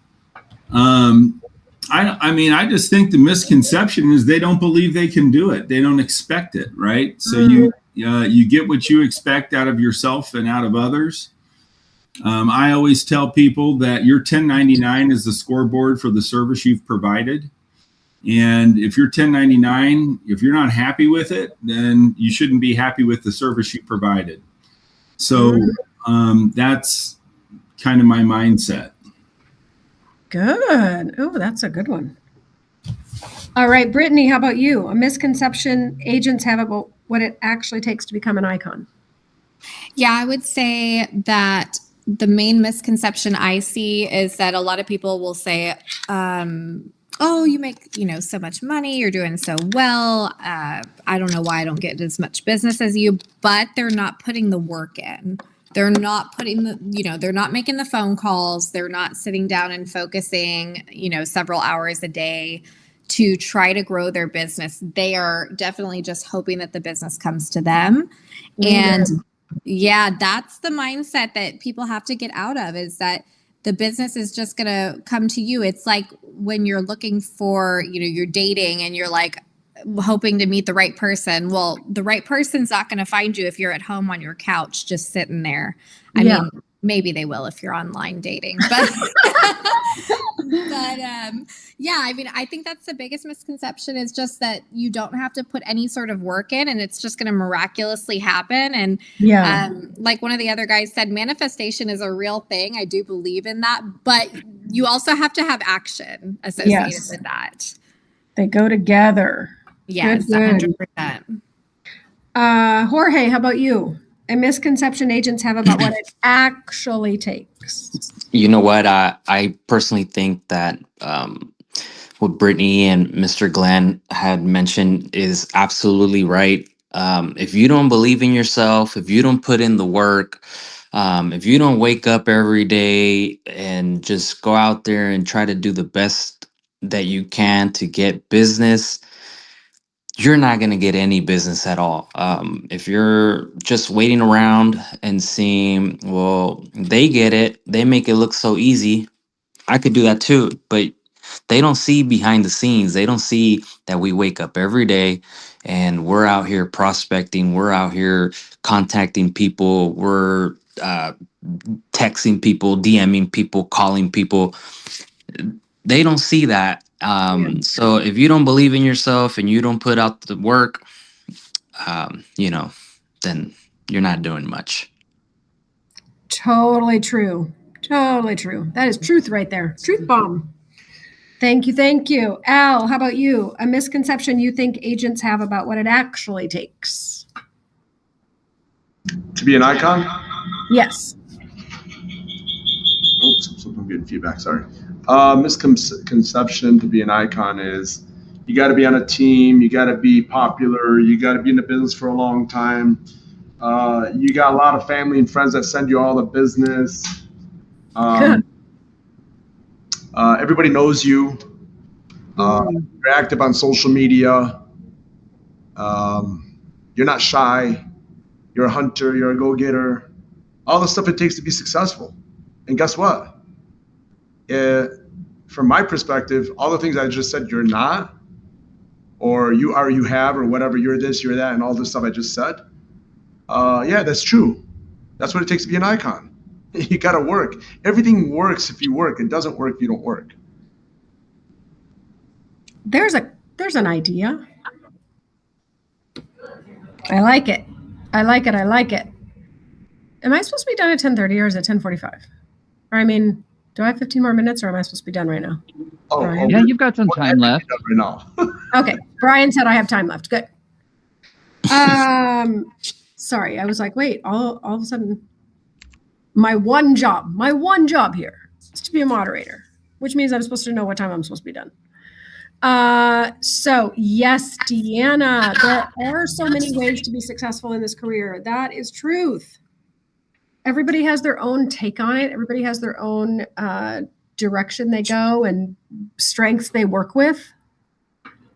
[SPEAKER 3] I just think the misconception is they don't believe they can do it. They don't expect it, right? So you get what you expect out of yourself and out of others. I always tell people that your 1099 is the scoreboard for the service you've provided. And if you're 1099, if you're not happy with it, then you shouldn't be happy with the service you provided. So that's kind of my mindset.
[SPEAKER 2] Good. Oh, that's a good one. All right, Brittany, how about you? A misconception agents have about what it actually takes to become an icon.
[SPEAKER 4] Yeah, I would say that the main misconception I see is that a lot of people will say, oh, you make, so much money, you're doing so well. I don't know why I don't get as much business as you, but they're not putting the work in. They're not putting they're not making the phone calls. They're not sitting down and focusing, several hours a day to try to grow their business. They are definitely just hoping that the business comes to them. And yeah, that's the mindset that people have to get out of, is that the business is just going to come to you. It's like when you're looking for, you're dating and you're like hoping to meet the right person. Well, the right person's not going to find you if you're at home on your couch just sitting there. I mean, maybe they will if you're online dating, but I think that's the biggest misconception, is just that you don't have to put any sort of work in and it's just going to miraculously happen. And like one of the other guys said, manifestation is a real thing. I do believe in that, but you also have to have action associated with that.
[SPEAKER 2] They go together.
[SPEAKER 4] Yes, 100%.
[SPEAKER 2] Jorge, how about you? A misconception agents have about what it actually takes.
[SPEAKER 5] You know what? I personally think that what Brittany and Mr. Glenn had mentioned is absolutely right. If you don't believe in yourself, if you don't put in the work, if you don't wake up every day and just go out there and try to do the best that you can to get business, you're not going to get any business at all. If you're just waiting around and seeing, well, they get it, they make it look so easy, I could do that too. But they don't see behind the scenes. They don't see that we wake up every day and we're out here prospecting. We're out here contacting people. We're texting people, DMing people, calling people. They don't see that. So if you don't believe in yourself and you don't put out the work, then you're not doing much.
[SPEAKER 2] Totally true. Totally true. That is truth right there. Truth bomb. Thank you. Thank you. Al, how about you? A misconception you think agents have about what it actually takes
[SPEAKER 6] to be an icon?
[SPEAKER 2] Yes.
[SPEAKER 6] Oops, I'm getting feedback. Sorry. Misconception to be an icon is you got to be on a team. You got to be popular. You got to be in the business for a long time. You got a lot of family and friends that send you all the business. Everybody knows you. You're active on social media. You're not shy. You're a hunter. You're a go-getter. All the stuff it takes to be successful. And guess what? From my perspective, all the things I just said you're not, or you are, you have, or whatever, you're this, you're that, and all this stuff I just said. Yeah, that's true. That's what it takes to be an icon. You got to work. Everything works if you work. It doesn't work if you don't work.
[SPEAKER 2] There's an idea. I like it. I like it. I like it. Am I supposed to be done at 10:30 or is it 10:45? Or I mean, do I have 15 more minutes or am I supposed to be done right now?
[SPEAKER 1] Yeah, you've got some time left.
[SPEAKER 6] Right now.
[SPEAKER 2] Okay. Brian said I have time left. Good. Sorry, I was like, wait, all of a sudden, my one job here is to be a moderator, which means I'm supposed to know what time I'm supposed to be done. So yes, Deanna, there are so many ways to be successful in this career. That is truth. everybody has their own take on it. Everybody has their own direction they go and strengths they work with.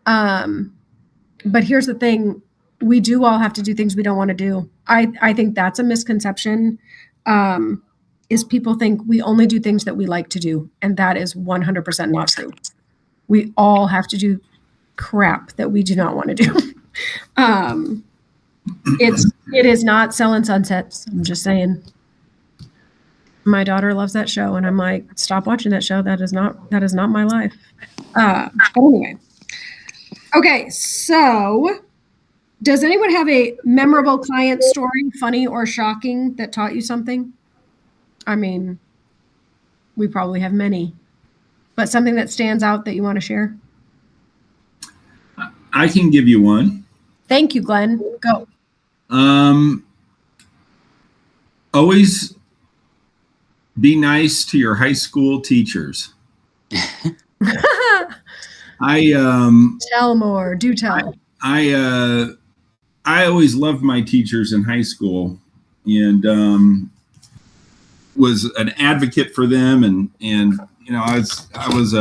[SPEAKER 2] But here's the thing. We do all have to do things we don't want to do. I think that's a misconception, is people think we only do things that we like to do. And that is 100% not true. We all have to do crap that we do not want to do. It is not selling sunsets. I'm just saying. My daughter loves that show, and I'm like, stop watching that show. That is not my life. But anyway. Okay, so does anyone have a memorable client story, funny or shocking, that taught you something? I mean, we probably have many, but something that stands out that you want to share?
[SPEAKER 3] I can give you one.
[SPEAKER 2] Thank you, Glenn. Go.
[SPEAKER 3] Always be nice to your high school teachers.
[SPEAKER 2] Tell more. Do tell.
[SPEAKER 3] I always loved my teachers in high school, and was an advocate for them. And you know, I was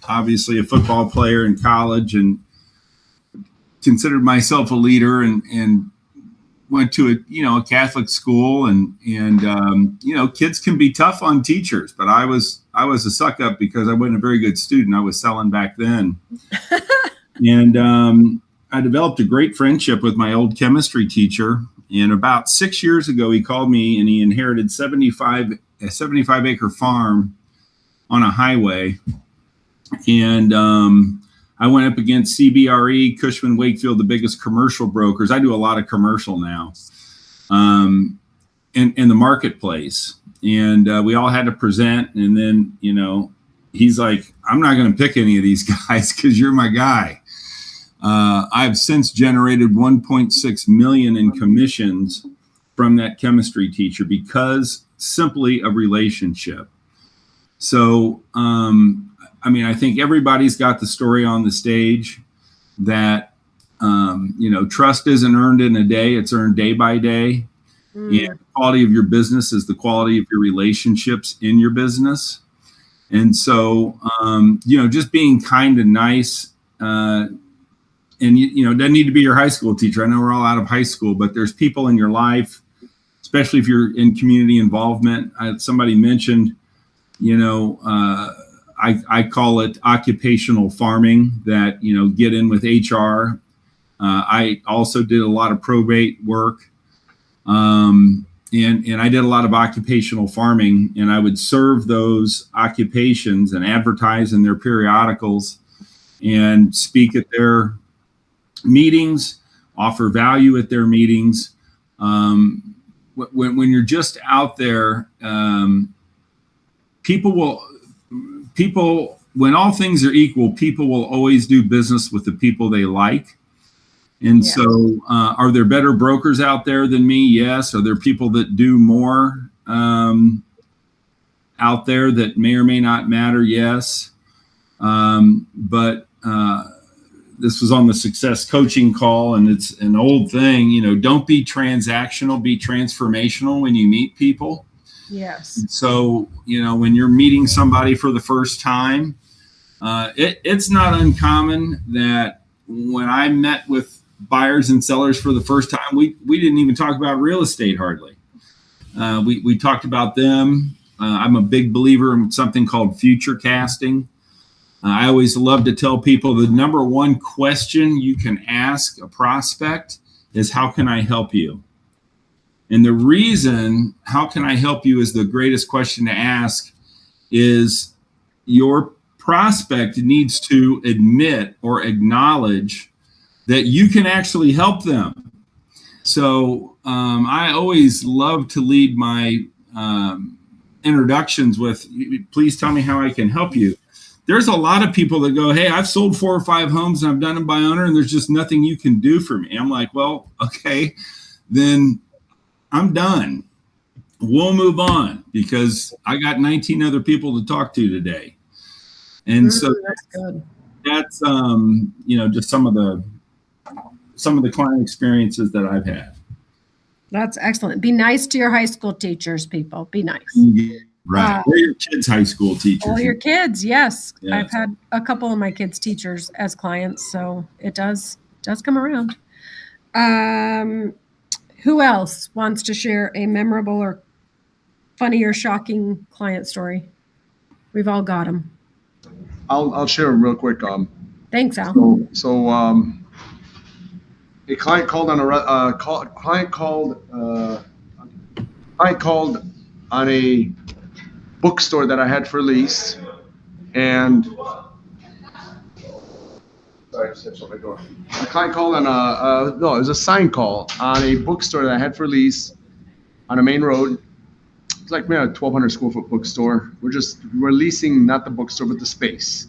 [SPEAKER 3] obviously a football player in college, and considered myself a leader, and went to a Catholic school, and kids can be tough on teachers, but I was a suck up because I wasn't a very good student. I was selling back then. And I developed a great friendship with my old chemistry teacher. And about 6 years ago, he called me, and he inherited a 75-acre farm on a highway. And I went up against CBRE, Cushman Wakefield, the biggest commercial brokers. I do a lot of commercial now, in the marketplace. And we all had to present. And then, he's like, I'm not going to pick any of these guys because you're my guy. I've since generated 1.6 million in commissions from that chemistry teacher because simply of relationship. So, I think everybody's got the story on the stage that, trust isn't earned in a day, it's earned day by day. And the quality of your business is the quality of your relationships in your business. And so, just being kind and nice, and it doesn't need to be your high school teacher. I know we're all out of high school, but there's people in your life, especially if you're in community involvement. Somebody mentioned, I call it occupational farming, that, get in with HR. I also did a lot of probate work. And I did a lot of occupational farming, and I would serve those occupations and advertise in their periodicals and speak at their meetings, offer value at their meetings. When you're just out there, people, when all things are equal, people will always do business with the people they like. And so, are there better brokers out there than me? Yes. Are there people that do more out there that may or may not matter? Yes. But this was on the success coaching call, and it's an old thing, don't be transactional, be transformational when you meet people.
[SPEAKER 2] Yes.
[SPEAKER 3] So, when you're meeting somebody for the first time, it's not uncommon that when I met with buyers and sellers for the first time, we didn't even talk about real estate hardly. We talked about them. I'm a big believer in something called future casting. I always love to tell people the number one question you can ask a prospect is, how can I help you? And the reason, how can I help you, is the greatest question to ask, is your prospect needs to admit or acknowledge that you can actually help them. So I always love to lead my introductions with, please tell me how I can help you. There's a lot of people that go, hey, I've sold 4 or 5 homes and I've done them by owner, and there's just nothing you can do for me. I'm like, well, okay, then I'm done. We'll move on because I got 19 other people to talk to today. And so that's just some of the client experiences that I've had.
[SPEAKER 2] That's excellent. Be nice to your high school teachers, people. Be nice.
[SPEAKER 3] Right. Or your kids' high school teachers.
[SPEAKER 2] Or your kids, yes.
[SPEAKER 3] Yes.
[SPEAKER 2] I've had a couple of my kids' teachers as clients, so it does come around. Who else wants to share a memorable or funny or shocking client story? We've all got them.
[SPEAKER 6] I'll share real quick.
[SPEAKER 2] Thanks, Al.
[SPEAKER 6] So a client called on a bookstore that I had for lease, and sorry, I just hit something door. A client called on it was a sign call on a bookstore that I had for lease on a main road. It's like, man, a 1,200 square foot bookstore. We're leasing not the bookstore but the space.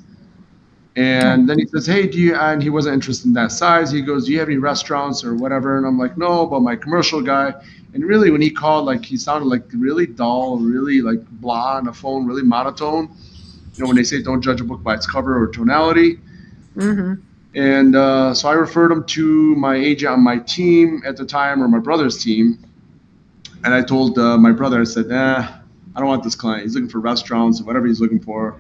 [SPEAKER 6] And then he says, hey, and he wasn't interested in that size. He goes, do you have any restaurants or whatever? And I'm like, no, but my commercial guy. And really, when he called, like, he sounded like really dull, really like blah on the phone, really monotone. You know, when they say don't judge a book by its cover or tonality.
[SPEAKER 2] Mm-hmm.
[SPEAKER 6] And so I referred him to my agent on my team at the time, or my brother's team. And I told my brother, I said, I don't want this client. He's looking for restaurants, whatever he's looking for.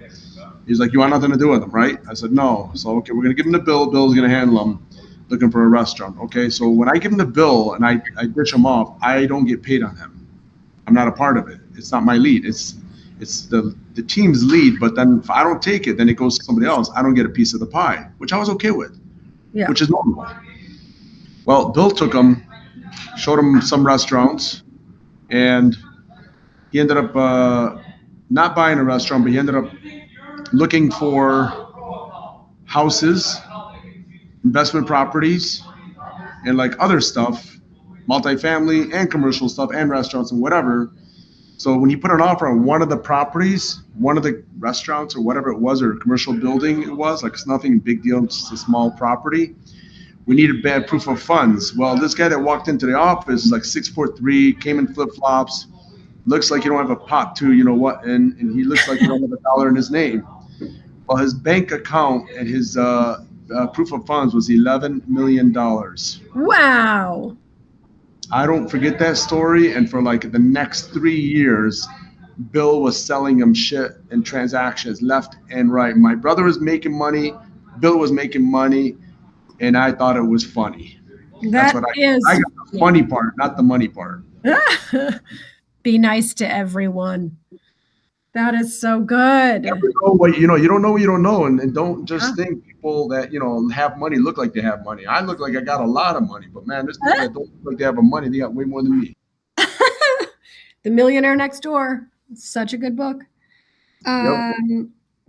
[SPEAKER 6] He's like, you want nothing to do with him, right? I said, no. So, okay, we're going to give him the bill. Bill's going to handle him, looking for a restaurant. Okay, so when I give him the bill and I dish him off, I don't get paid on him. I'm not a part of it. It's not my lead. It's the team's lead, but then if I don't take it, then it goes to somebody else. I don't get a piece of the pie, which I was okay with, which is normal. Well, Bill took him, showed him some restaurants, and he ended up not buying a restaurant, but he ended up looking for houses, investment properties, and like other stuff, multifamily and commercial stuff and restaurants and whatever. So when he put an offer on one of the properties, one of the restaurants or whatever it was, or a commercial building it was, like it's nothing big deal, just a small property, we needed bad proof of funds. Well, this guy that walked into the office is like 6'3", came in flip-flops, looks like you don't have a pot to, you know what, and he looks like you don't have a dollar in his name. Well, his bank account and his proof of funds was $11 million.
[SPEAKER 2] Wow.
[SPEAKER 6] I don't forget that story. And for like the next 3 years, Bill was selling him shit and transactions left and right. My brother was making money. Bill was making money. And I thought it was funny. That's what I got the funny part, not the money part.
[SPEAKER 2] Be nice to everyone. That is so good.
[SPEAKER 6] You don't know what you don't know, and don't just think people that have money look like they have money. I look like I got a lot of money, but man, there's people that don't look like they have money. They got way more than me.
[SPEAKER 2] The Millionaire Next Door. Such a good book.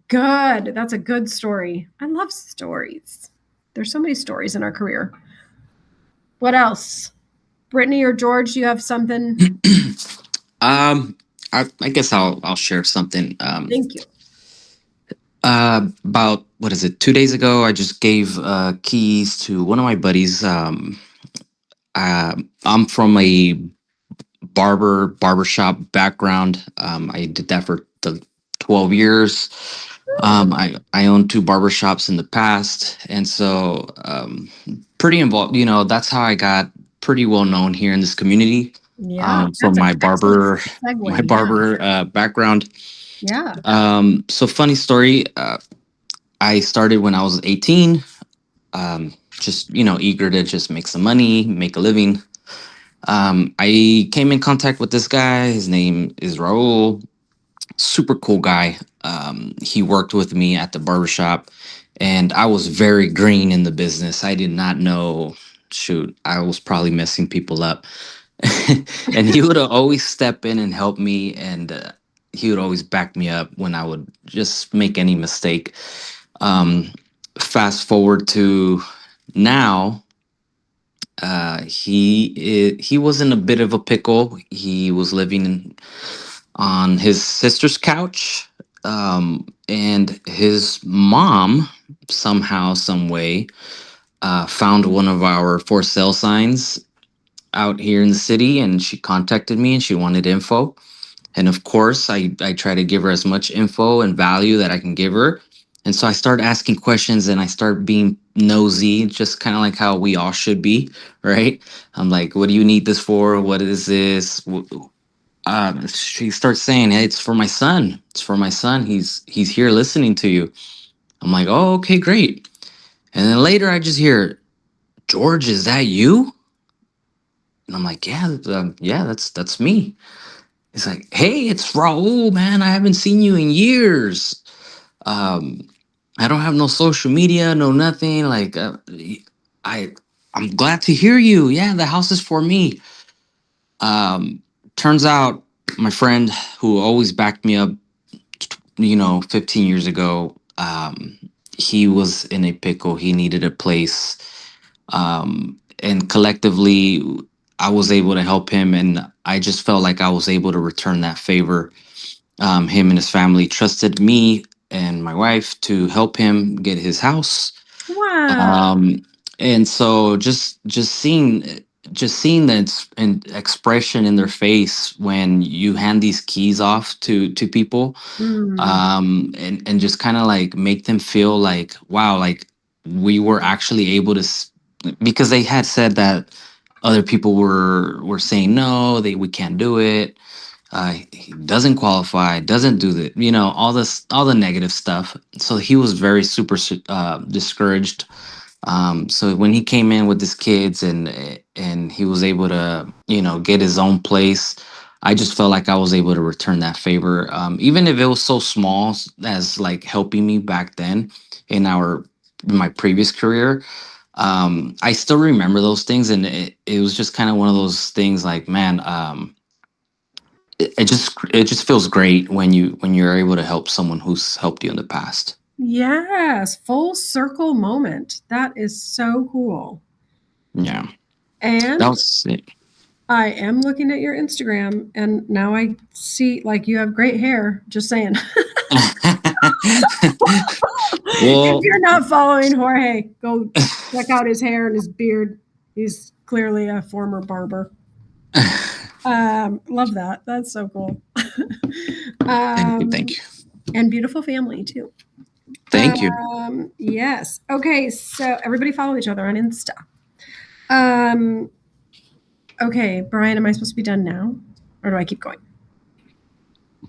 [SPEAKER 2] Good. That's a good story. I love stories. There's so many stories in our career. What else? Brittany or George, do you have something?
[SPEAKER 5] I guess I'll share something.
[SPEAKER 2] Thank you.
[SPEAKER 5] About 2 days ago, I just gave keys to one of my buddies. I'm from a barbershop background. I did that for 12 years. I owned 2 barbershops in the past, and so pretty involved. That's how I got pretty well known here in this community.
[SPEAKER 2] Yeah,
[SPEAKER 5] from my barber background.
[SPEAKER 2] Yeah.
[SPEAKER 5] So funny story. I started when I was 18. Just eager to just make some money, make a living. I came in contact with this guy. His name is Raul. Super cool guy. He worked with me at the barbershop, and I was very green in the business. I did not know. I was probably messing people up. And he would always step in and help me, and he would always back me up when I would just make any mistake. Fast forward to now, he was in a bit of a pickle. He was living on his sister's couch, and his mom somehow, some way, found one of our for sale signs out here in the city, and she contacted me and she wanted info. And of course, I try to give her as much info and value that I can give her. And so I started asking questions and I started being nosy, just kind of like how we all should be, right? I'm like, what do you need this for? What is this? She starts saying, hey, it's for my son. It's for my son. He's here listening to you. I'm like, oh, okay, great. And then later I just hear, George, is that you? And I'm like, yeah, yeah, that's me. He's like, hey, it's Raul, man. I haven't seen you in years. Um, I don't have no social media, no nothing. Like, I I'm glad to hear you. Yeah, the house is for me. Um, Turns out my friend who always backed me up, 15 years ago, he was in a pickle. He needed a place. And collectively, I was able to help him. And I just felt like I was able to return that favor. Him and his family trusted me and my wife to help him get his house.
[SPEAKER 2] Wow.
[SPEAKER 5] And so just seeing the expression in their face when you hand these keys off to people, and just kind of like make them feel like, wow, like we were actually able to because they had said that other people were saying no, we can't do it, he doesn't qualify, doesn't do the, all the negative stuff. So he was very super discouraged. So when he came in with his kids and he was able to, get his own place, I just felt like I was able to return that favor, even if it was so small as like helping me back then in my previous career. I still remember those things, and it was just kind of one of those things like, man, it just feels great when you're able to help someone who's helped you in the past.
[SPEAKER 2] Yes, full circle moment. That is so cool.
[SPEAKER 5] Yeah.
[SPEAKER 2] And
[SPEAKER 5] That was it.
[SPEAKER 2] I am looking at your Instagram, and now I see like you have great hair. Just saying. If you're not following Jorge, go check out his hair and his beard. He's clearly a former barber. Love that. That's so cool.
[SPEAKER 5] Thank you.
[SPEAKER 2] And beautiful family too.
[SPEAKER 5] Thank you.
[SPEAKER 2] Yes. Okay. So everybody follow each other on Insta. Okay, Brian, am I supposed to be done now, or do I keep going?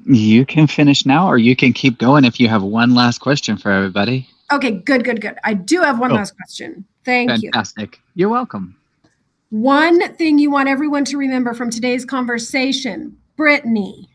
[SPEAKER 1] You can finish now, or you can keep going if you have one last question for everybody.
[SPEAKER 2] Okay, good. I do have one last question. Thank you.
[SPEAKER 1] Fantastic. You're welcome.
[SPEAKER 2] One thing you want everyone to remember from today's conversation, Brittany.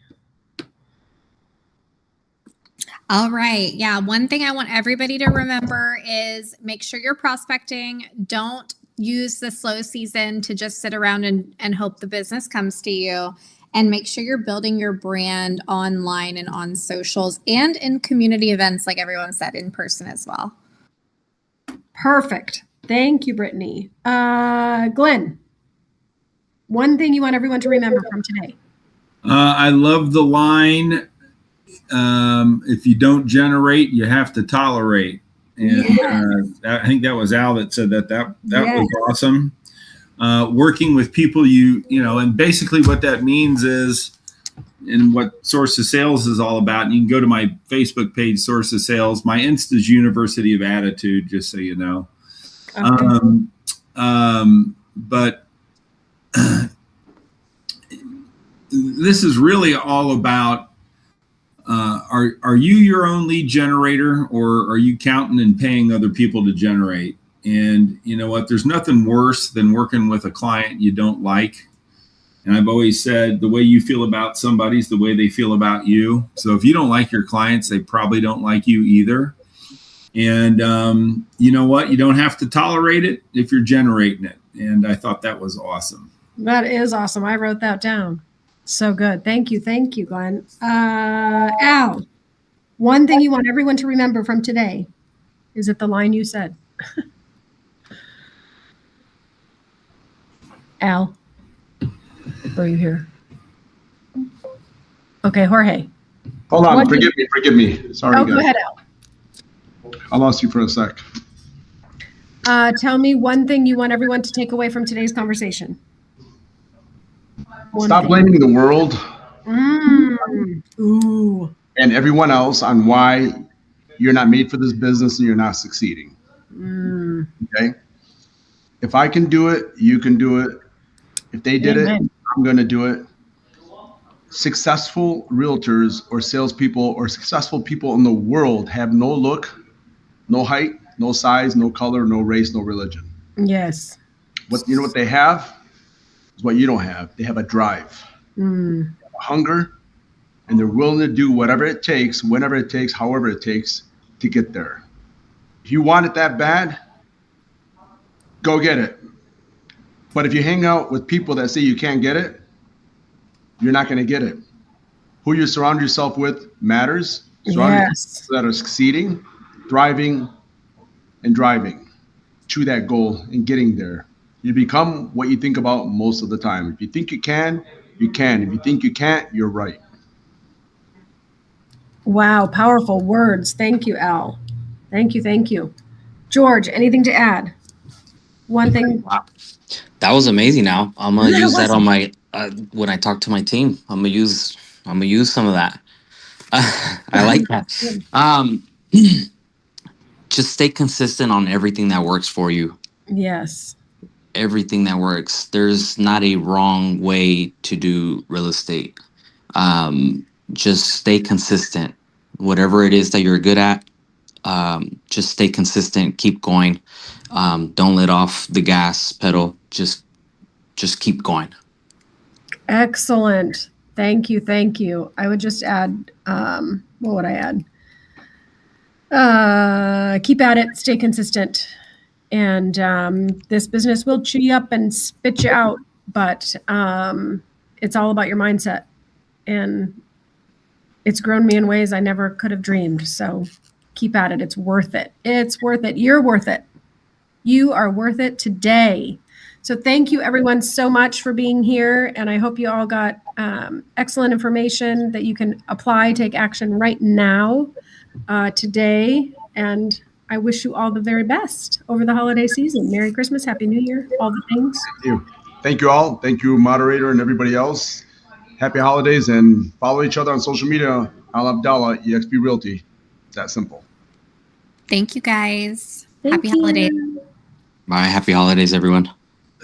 [SPEAKER 4] All right. Yeah. One thing I want everybody to remember is make sure you're prospecting. Don't use the slow season to just sit around and hope the business comes to you. And make sure you're building your brand online and on socials and in community events, like everyone said, in person as well.
[SPEAKER 2] Perfect. Thank you, Brittany. Glenn, one thing you want everyone to remember from today.
[SPEAKER 3] I love the line, if you don't generate, you have to tolerate. And I think that was Al that said that was awesome. Working with people, and basically what that means is, and what Source of Sales is all about. And you can go to my Facebook page, Source of Sales. My Insta is University of Attitude, just so you know. Okay. But this is really all about, are you your own lead generator, or are you counting and paying other people to generate? And you know what? There's nothing worse than working with a client you don't like. And I've always said the way you feel about somebody is the way they feel about you. So if you don't like your clients, they probably don't like you either. And you know what? You don't have to tolerate it if you're generating it. And I thought that was awesome.
[SPEAKER 2] That is awesome. I wrote that down. So good. Thank you, Glenn. Al, one thing you want everyone to remember from today. Is it the line you said? Al, are you here? Okay, Jorge.
[SPEAKER 6] Hold on. Forgive me. Sorry, guys.
[SPEAKER 2] Go ahead, Al.
[SPEAKER 6] I lost you for a sec.
[SPEAKER 2] Tell me one thing you want everyone to take away from today's conversation.
[SPEAKER 6] Stop blaming the world
[SPEAKER 2] and
[SPEAKER 6] everyone else on why you're not made for this business and you're not succeeding. Okay. If I can do it, you can do it. If they did it, I'm going to do it. Successful realtors or salespeople or successful people in the world have no look, no height, no size, no color, no race, no religion.
[SPEAKER 2] Yes.
[SPEAKER 6] What you know what they have is what you don't have. They have a drive, a hunger, and they're willing to do whatever it takes, whenever it takes, however it takes to get there. If you want it that bad, go get it. But if you hang out with people that say you can't get it, you're not going to get it. Who you surround yourself with matters. Surround yourself that are succeeding, thriving, and driving to that goal and getting there. You become what you think about most of the time. If you think you can, you can. If you think you can't, you're right.
[SPEAKER 2] Wow, powerful words. Thank you, Al. Thank you, thank you. George, anything to add? One thing.
[SPEAKER 5] Wow. That was amazing. Al, I'm gonna use that on my when I talk to my team. I'm gonna use some of that. I like that. Just stay consistent on everything that works for you.
[SPEAKER 2] Yes.
[SPEAKER 5] Everything that works. There's not a wrong way to do real estate. Just stay consistent. Whatever it is that you're good at, just stay consistent. Keep going. Don't let off the gas pedal. Just keep going.
[SPEAKER 2] Excellent. Thank you. Thank you. I would just add, what would I add? Keep at it. Stay consistent. And this business will chew you up and spit you out, but it's all about your mindset. And it's grown me in ways I never could have dreamed. So keep at it. It's worth it. It's worth it. You're worth it. You are worth it today. So thank you everyone so much for being here. And I hope you all got excellent information that you can apply, take action right now, today. And I wish you all the very best over the holiday season. Merry Christmas, Happy New Year, all the things.
[SPEAKER 6] Thank you. Thank you all. Thank you, moderator, and everybody else. Happy holidays, and follow each other on social media. Al Abdallah, eXp Realty. It's that simple.
[SPEAKER 4] Thank you, guys.
[SPEAKER 2] Thank
[SPEAKER 4] Happy
[SPEAKER 2] you.
[SPEAKER 4] holidays.
[SPEAKER 5] Bye. Happy holidays, everyone.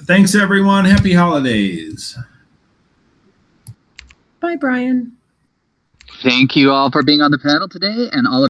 [SPEAKER 3] Thanks, everyone. Happy holidays.
[SPEAKER 2] Bye, Brian.
[SPEAKER 1] Thank you all for being on the panel today and all of